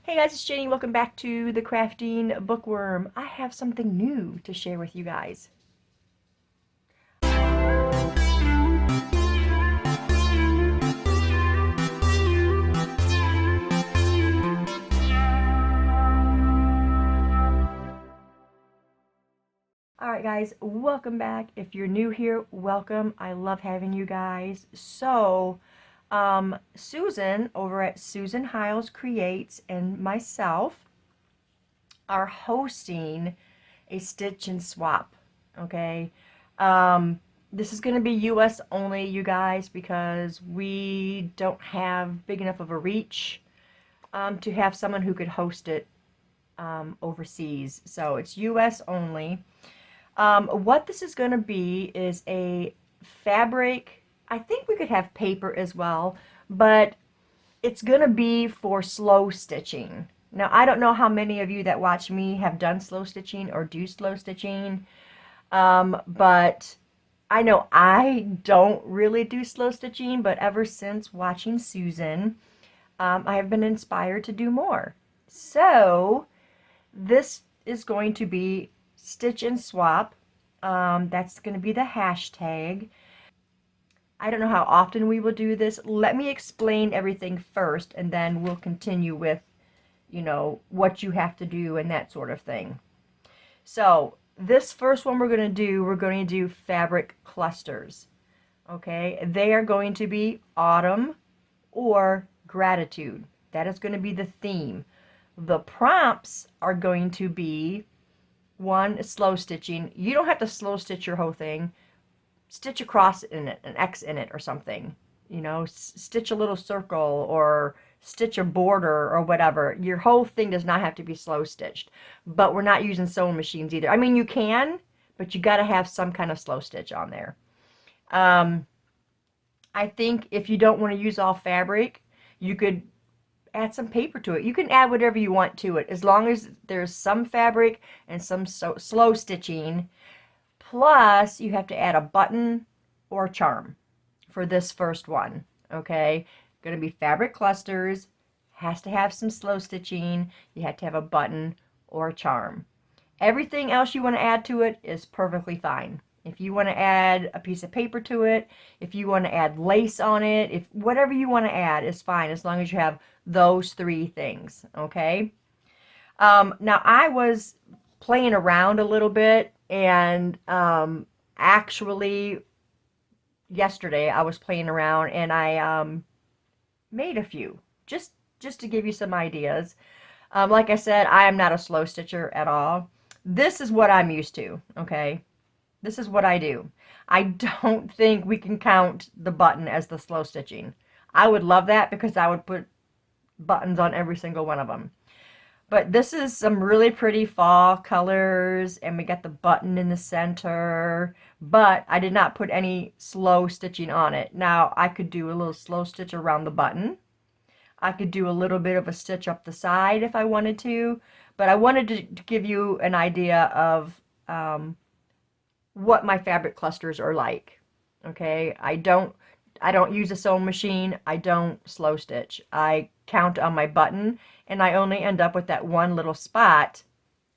Hey guys, it's Janie. Welcome back to the Crafting Bookworm. I have something new to share with you guys. Alright guys, welcome back. If you're new here, welcome. I love having you guys. Susan over at Susan Hiles Creates and myself are hosting a stitch and swap. Okay. This is going to be US only, you guys, because we don't have big enough of a reach to have someone who could host it overseas. So it's US only. What this is going to be is a fabric. I think we could have paper as well, but it's going to be for slow stitching. Now, I don't know how many of you that watch me have done slow stitching or do slow stitching, but I know I don't really do slow stitching, but ever since watching Susan, I have been inspired to do more. So, this is going to be Stitch and Swap. That's going to be the hashtag. I don't know how often we will do this. Let me explain everything first, and then we'll continue with, what you have to do and that sort of thing. So, this first one we're going to do fabric clusters. Okay, they are going to be autumn or gratitude. That is going to be the theme. The prompts are going to be one, slow stitching. You don't have to slow stitch your whole thing. Stitch a cross in it, an X in it or something. Stitch a little circle or stitch a border or whatever. Your whole thing does not have to be slow stitched. But we're not using sewing machines either. I mean, you can, but you got to have some kind of slow stitch on there. I think if you don't want to use all fabric, you could add some paper to it. You can add whatever you want to it, as long as there's some fabric and some slow stitching. Plus, you have to add a button or a charm for this first one. Okay, going to be fabric clusters, has to have some slow stitching. You have to have a button or a charm. Everything else you want to add to it is perfectly fine. If you want to add a piece of paper to it, if you want to add lace on it, if whatever you want to add is fine, as long as you have those three things. Okay. Now I was playing around a little bit, and actually yesterday I was playing around and I made a few just to give you some ideas. Like I said, I am not a slow stitcher at all. This is what I'm used to. Okay. This is what I do. I don't think we can count the button as the slow stitching. I would love that, because I would put buttons on every single one of them. But this is some really pretty fall colors, and we got the button in the center, but I did not put any slow stitching on it. Now, I could do a little slow stitch around the button. I could do a little bit of a stitch up the side if I wanted to, but I wanted to give you an idea of what my fabric clusters are like. Okay, I don't use a sewing machine. I don't slow stitch. I count on my button, and I only end up with that one little spot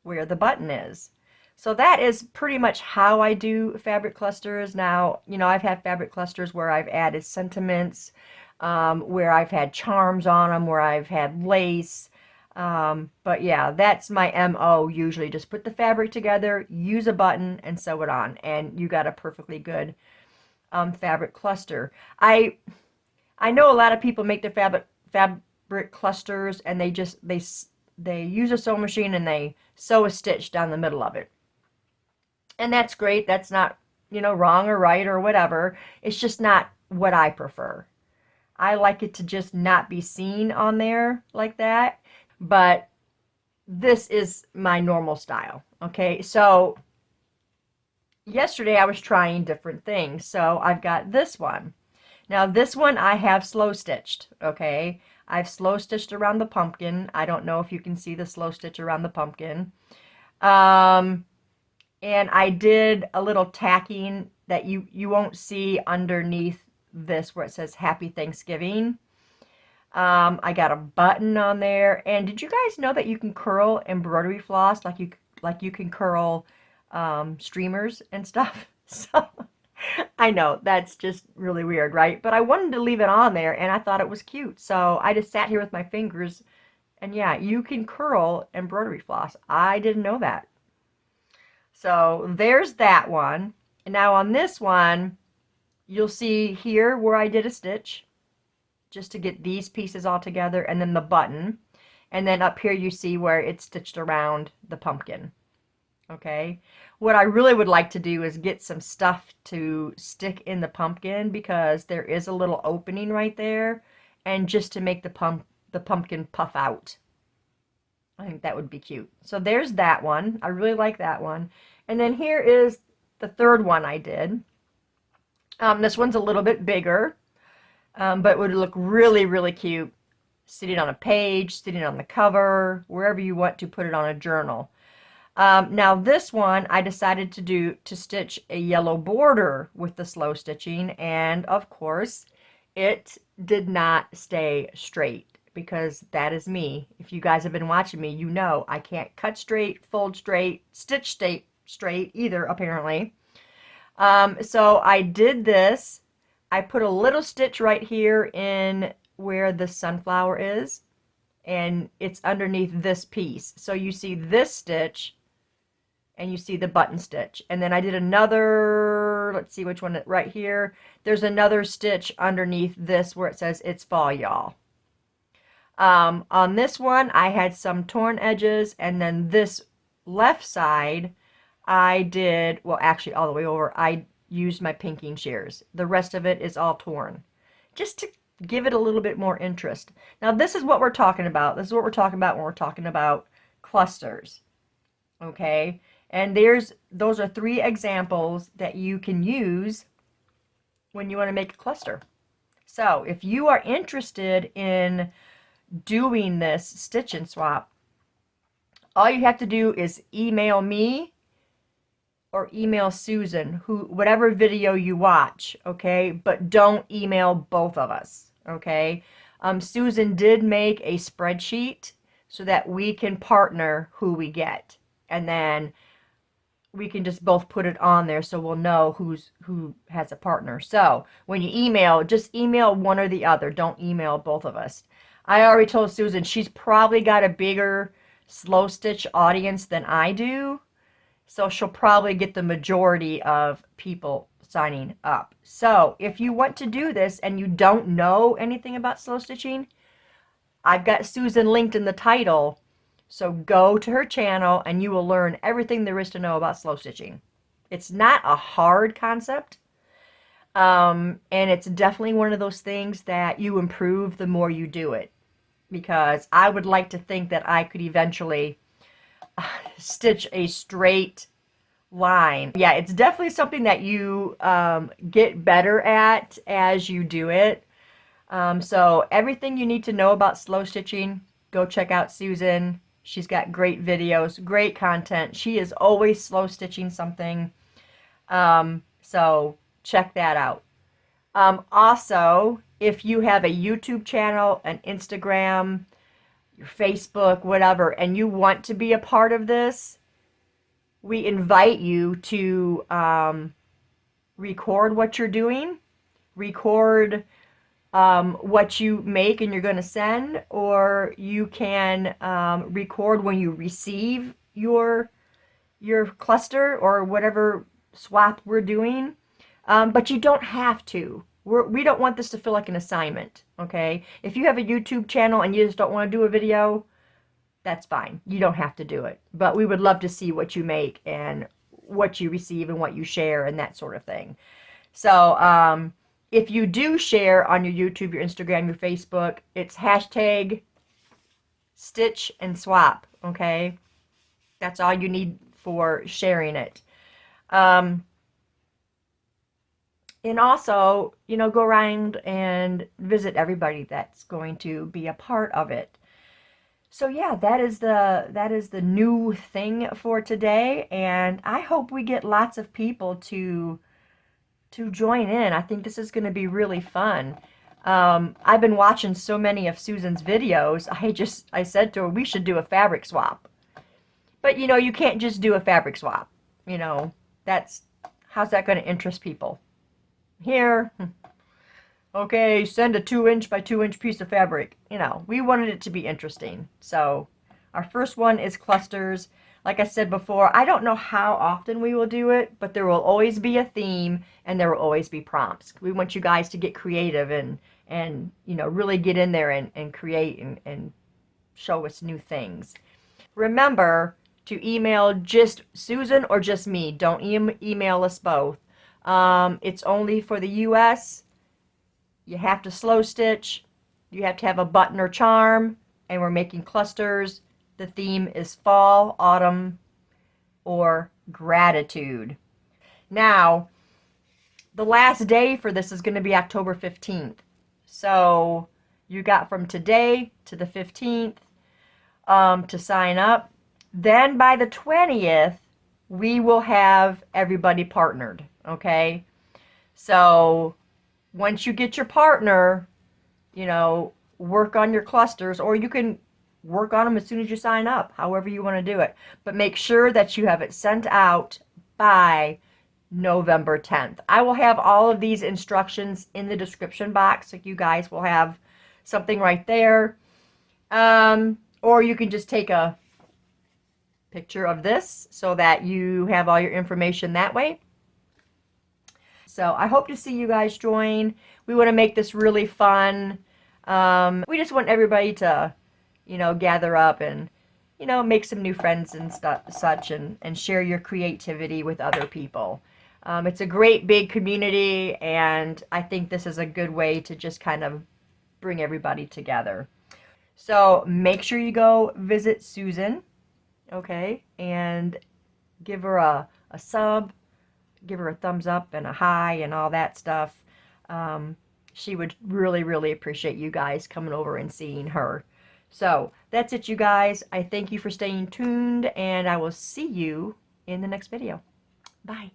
where the button is. So that is pretty much how I do fabric clusters. Now, I've had fabric clusters where I've added sentiments, where I've had charms on them, where I've had lace. But yeah, that's my MO usually. Just put the fabric together, use a button, and sew it on, and you got a perfectly good fabric cluster. I know a lot of people make their fabric clusters, and they use a sewing machine and they sew a stitch down the middle of it. And that's great. That's not, wrong or right or whatever. It's just not what I prefer. I like it to just not be seen on there like that. But this is my normal style. Okay, so yesterday I was trying different things. So I've got this one. Now this one I have slow stitched. Okay, I've slow stitched around the pumpkin. I don't know if you can see the slow stitch around the pumpkin. And I did a little tacking that you won't see underneath this, where it says Happy Thanksgiving. I got a button on there. And did you guys know that you can curl embroidery floss like you can curl streamers and stuff? So I know that's just really weird, right? But I wanted to leave it on there and I thought it was cute. So I just sat here with my fingers and yeah, you can curl embroidery floss. I didn't know that. So there's that one. And now on this one, you'll see here where I did a stitch just to get these pieces all together and then the button. And then up here you see where it's stitched around the pumpkin. Okay. What I really would like to do is get some stuff to stick in the pumpkin because there is a little opening right there and just to make the pumpkin puff out. I think that would be cute. So there's that one. I really like that one. And then here is the third one I did. This one's a little bit bigger, but it would look really, really cute sitting on a page, sitting on the cover, wherever you want to put it on a journal. Now this one I decided to stitch a yellow border with the slow stitching, and of course it did not stay straight because that is me. If you guys have been watching me, you know I can't cut straight, fold straight, stitch straight either apparently. So I did this. I put a little stitch right here in where the sunflower is, and it's underneath this piece. So you see this stitch and you see the button stitch. And then I did another, let's see which one, right here. There's another stitch underneath this where it says it's fall, y'all. On this one, I had some torn edges, and then this left side, I did, well, actually all the way over, I used my pinking shears. The rest of it is all torn, just to give it a little bit more interest. Now, this is what we're talking about. This is what we're talking about when we're talking about clusters, okay? And those are 3 examples that you can use when you want to make a cluster. So if you are interested in doing this stitch and swap, all you have to do is email me or email Susan, whatever video you watch, okay? But don't email both of us, okay? Susan did make a spreadsheet so that we can partner who we get, and then we can just both put it on there so we'll know who has a partner. So when you email, just email one or the other. Don't email both of us. I already told Susan she's probably got a bigger slow stitch audience than I do, so she'll probably get the majority of people signing up. So if you want to do this and you don't know anything about slow stitching, I've got Susan linked in the title. So go to her channel and you will learn everything there is to know about slow stitching. It's not a hard concept. And it's definitely one of those things that you improve the more you do it. Because I would like to think that I could eventually stitch a straight line. Yeah, it's definitely something that you get better at as you do it. So everything you need to know about slow stitching, go check out Susan. She's got great videos, great content. She is always slow stitching something. So check that out. Also, if you have a YouTube channel, an Instagram, your Facebook, whatever, and you want to be a part of this, we invite you to record what you're doing, record what you make and you're going to send, or you can record when you receive your cluster or whatever swap we're doing, but you don't have to. We don't want this to feel like an assignment, okay? If you have a YouTube channel and you just don't want to do a video, that's fine. You don't have to do it. But we would love to see what you make and what you receive and what you share and that sort of thing. So if you do share on your YouTube, your Instagram, your Facebook, it's hashtag stitch and swap, okay? That's all you need for sharing it. And also, you know, go around and visit everybody that's going to be a part of it. So yeah, that is the new thing for today, and I hope we get lots of people to join in. I think this is going to be really fun. I've been watching so many of Susan's videos. I said to her, we should do a fabric swap. But you know, you can't just do a fabric swap. You know, how's that going to interest people? Here, okay, send a 2" by 2" piece of fabric. You know, we wanted it to be interesting. So our first one is clusters. Like I said before, I don't know how often we will do it, but there will always be a theme and there will always be prompts. We want you guys to get creative and you know, really get in there and create and show us new things. Remember to email just Susan or just me. Don't email us both. It's only for the US. You have to slow stitch. You have to have a button or charm. And we're making clusters. The theme is fall, autumn, or gratitude. Now, the last day for this is going to be October 15th. So you got from today to the 15th to sign up. Then by the 20th, we will have everybody partnered, okay? So once you get your partner, you know, work on your clusters, or you can work on them as soon as you sign up, however you want to do it. But make sure that you have it sent out by November 10th. I will have all of these instructions in the description box, so you guys will have something right there. Or you can just take a picture of this so that you have all your information that way. So I hope to see you guys join. We want to make this really fun. We just want everybody to, you know, gather up and, you know, make some new friends and such and share your creativity with other people. It's a great big community, and I think this is a good way to just kind of bring everybody together. So make sure you go visit Susan, okay, and give her a sub, give her a thumbs up and a hi and all that stuff. She would really, really appreciate you guys coming over and seeing her. So that's it, you guys. I thank you for staying tuned, and I will see you in the next video. Bye.